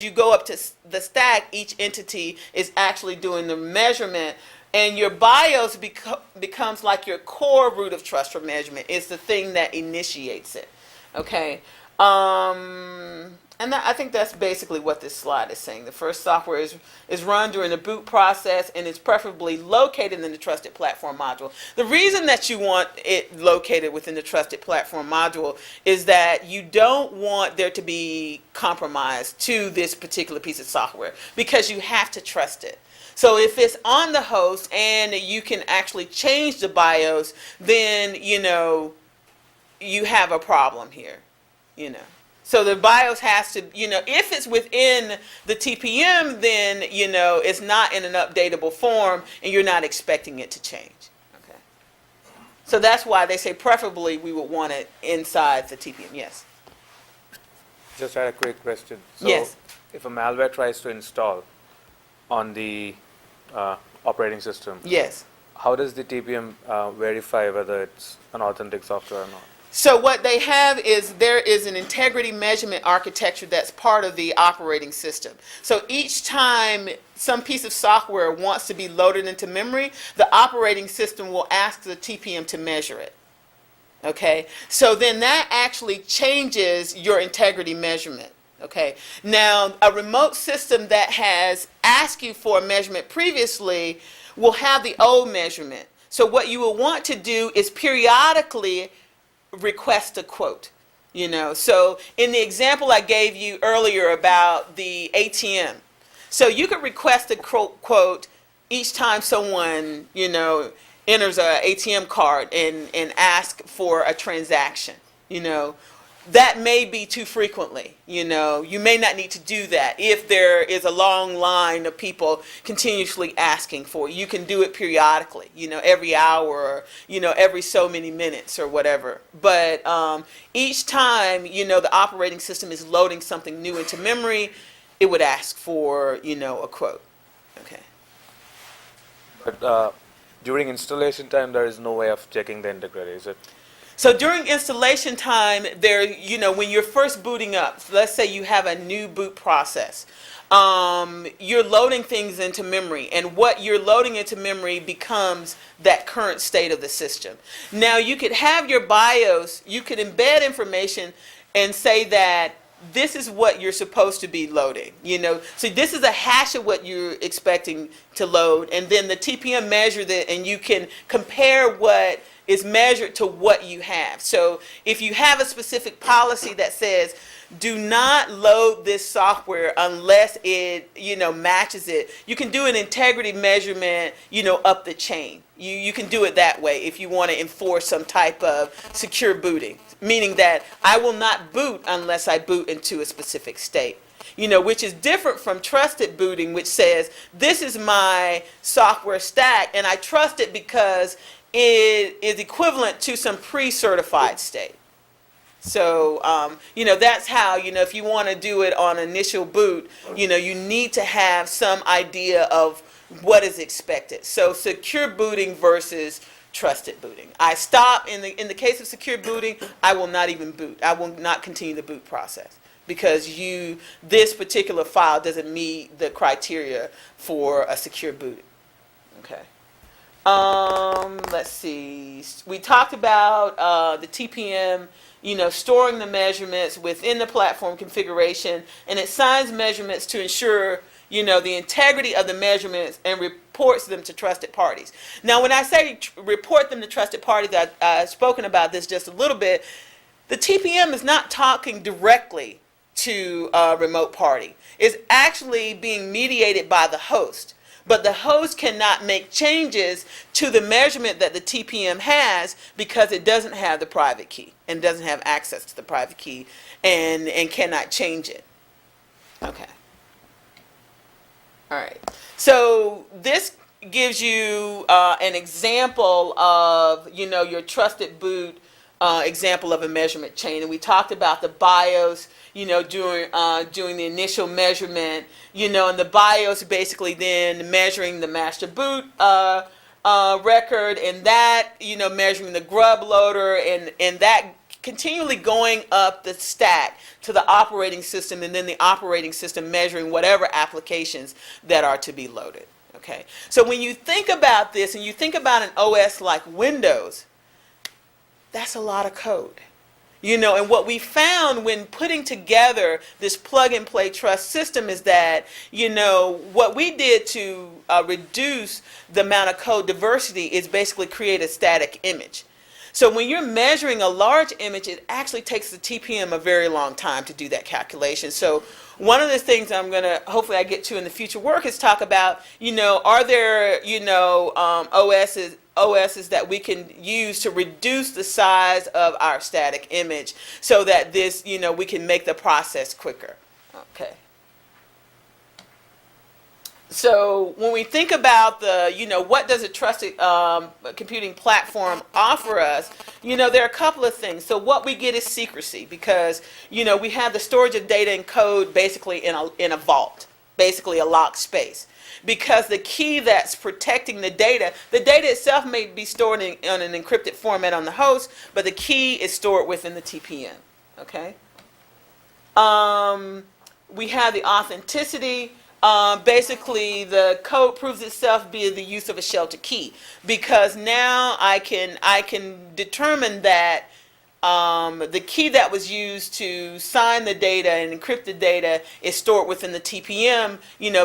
you go up to the stack, each entity is actually doing the measurement, and your BIOS becomes like your core root of trust for measurement. It's the thing that initiates it. Okay. And I think that's basically what this slide is saying. The first software is run during the boot process and is preferably located in the Trusted Platform module. The reason that you want it located within the Trusted Platform module is that you don't want there to be compromise to this particular piece of software, because you have to trust it. So if it's on the host and you can actually change the BIOS, then, you have a problem here, So the BIOS has to, if it's within the TPM, then, it's not in an updatable form and you're not expecting it to change. Okay. So that's why they say preferably we would want it inside the TPM. Yes? Just had a quick question. So yes. If a malware tries to install on the operating system, yes, how does the TPM verify whether it's an authentic software or not? So what they have is there is an integrity measurement architecture that's part of the operating system. So each time some piece of software wants to be loaded into memory, the operating system will ask the TPM to measure it. Okay? So then that actually changes your integrity measurement. Okay? Now, a remote system that has asked you for a measurement previously will have the old measurement. So what you will want to do is periodically request a quote. So in the example I gave you earlier about the ATM, so you could request a quote each time someone enters a ATM card and ask for a transaction. That may be too frequently. You may not need to do that if there is a long line of people continuously asking for it. You can do it periodically, every hour, or, every so many minutes or whatever. But each time, the operating system is loading something new into memory, it would ask for, a quote. Okay. But during installation time, there is no way of checking the integrity, is it? So during installation time, when you're first booting up, so let's say you have a new boot process, you're loading things into memory, and what you're loading into memory becomes that current state of the system. Now you could have your BIOS, you could embed information and say that this is what you're supposed to be loading. So this is a hash of what you're expecting to load, and then the TPM measures it, and you can compare what is measured to what you have. So if you have a specific policy that says, do not load this software unless it, matches it, you can do an integrity measurement, up the chain. You can do it that way if you want to enforce some type of secure booting, meaning that I will not boot unless I boot into a specific state. Which is different from trusted booting, which says, this is my software stack, and I trust it because it is equivalent to some pre-certified state. So, that's how, if you want to do it on initial boot, you need to have some idea of what is expected. So, secure booting versus trusted booting. I stop, in the case of secure booting, I will not even boot. I will not continue the boot process, because this particular file doesn't meet the criteria for a secure boot. Okay. Let's see. We talked about the TPM, storing the measurements within the platform configuration, and it assigns measurements to ensure, the integrity of the measurements and reports them to trusted parties. Now, when I say report them to trusted parties, I've spoken about this just a little bit. The TPM is not talking directly to a remote party. It's actually being mediated by the host. But the host cannot make changes to the measurement that the TPM has, because it doesn't have the private key and doesn't have access to the private key and cannot change it. Okay. All right. So this gives you an example of, your trusted boot example of a measurement chain. And we talked about the BIOS, doing the initial measurement, and the BIOS basically then measuring the master boot record, and that, measuring the grub loader, and that continually going up the stack to the operating system, and then the operating system measuring whatever applications that are to be loaded. Okay, so when you think about this and you think about an OS like Windows, that's a lot of code. And what we found when putting together this plug-and-play trust system is that, what we did to reduce the amount of code diversity is basically create a static image. So when you're measuring a large image, it actually takes the TPM a very long time to do that calculation. So one of the things I'm going to, hopefully I get to in the future work, is talk about, are there, OSs that we can use to reduce the size of our static image so that this, we can make the process quicker. Okay. So when we think about what does a trusted computing platform offer us, there are a couple of things. So what we get is secrecy, because, we have the storage of data and code basically in a vault, basically a locked space. Because the key that's protecting the data itself may be stored in an encrypted format on the host, but the key is stored within the TPM. Okay. We have the authenticity. Basically, the code proves itself via the use of a sheltered key, because now I can determine that the key that was used to sign the data and encrypt the data is stored within the TPM,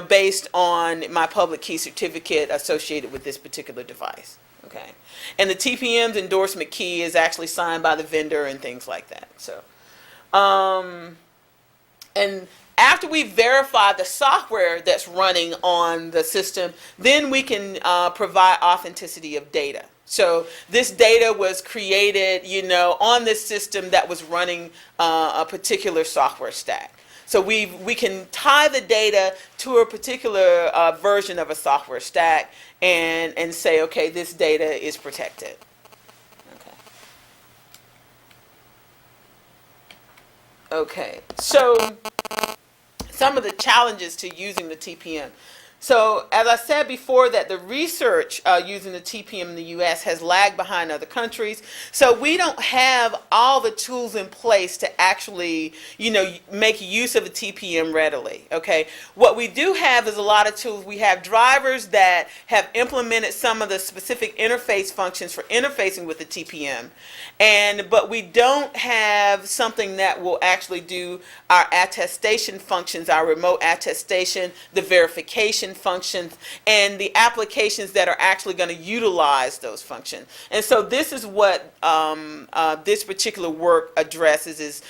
based on my public key certificate associated with this particular device. Okay, and the TPM's endorsement key is actually signed by the vendor and things like that. So, and after we verify the software that's running on the system, then we can provide authenticity of data. So this data was created, on this system that was running a particular software stack. So we can tie the data to a particular version of a software stack and say, okay, this data is protected. Okay, so some of the challenges to using the TPM. So as I said before, that the research using the TPM in the U.S. has lagged behind other countries. So we don't have all the tools in place to actually, make use of a TPM readily. Okay. What we do have is a lot of tools. We have drivers that have implemented some of the specific interface functions for interfacing with the TPM, but we don't have something that will actually do our attestation functions, our remote attestation, the verification functions, and the applications that are actually going to utilize those functions. And so this is what this particular work addresses: is,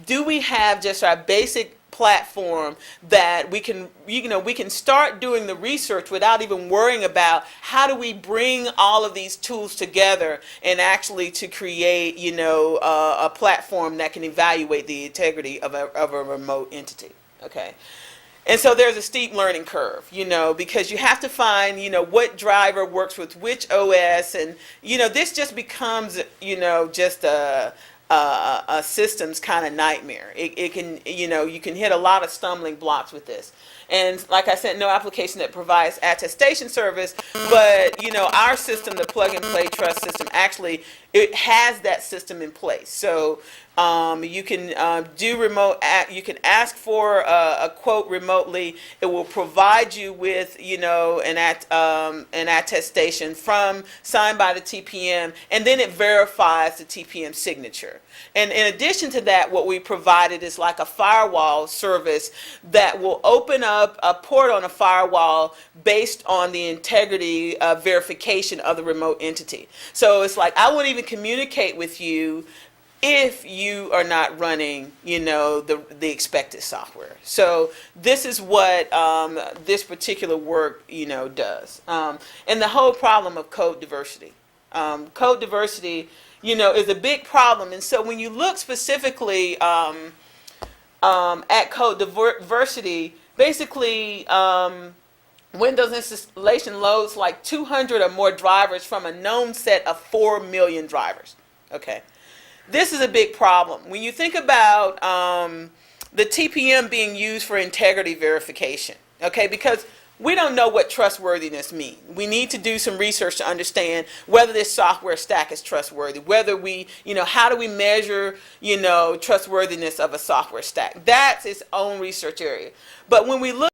do we have just our basic platform that we can, we can start doing the research without even worrying about how do we bring all of these tools together and actually to create, a platform that can evaluate the integrity of a remote entity. Okay. And so there's a steep learning curve, because you have to find, what driver works with which OS, and, this just becomes, just a systems kind of nightmare. It can, you can hit a lot of stumbling blocks with this. And like I said, no application that provides attestation service, but, our system, the plug-and-play trust system, actually, it has that system in place. So you can do remote, you can ask for a quote remotely. It will provide you with, an attestation signed by the TPM, and then it verifies the TPM signature. And in addition to that, what we provided is like a firewall service that will open up a port on a firewall based on the integrity verification of the remote entity. So it's like, I won't even communicate with you if you are not running, the expected software. So this is what this particular work, does. And the whole problem of code diversity. Code diversity, is a big problem. And so when you look specifically at code diversity, basically Windows installation loads like 200 or more drivers from a known set of 4 million drivers. Okay. This is a big problem. When you think about the TPM being used for integrity verification, okay, because we don't know what trustworthiness means. We need to do some research to understand whether this software stack is trustworthy, whether we, how do we measure, trustworthiness of a software stack. That's its own research area. But when we look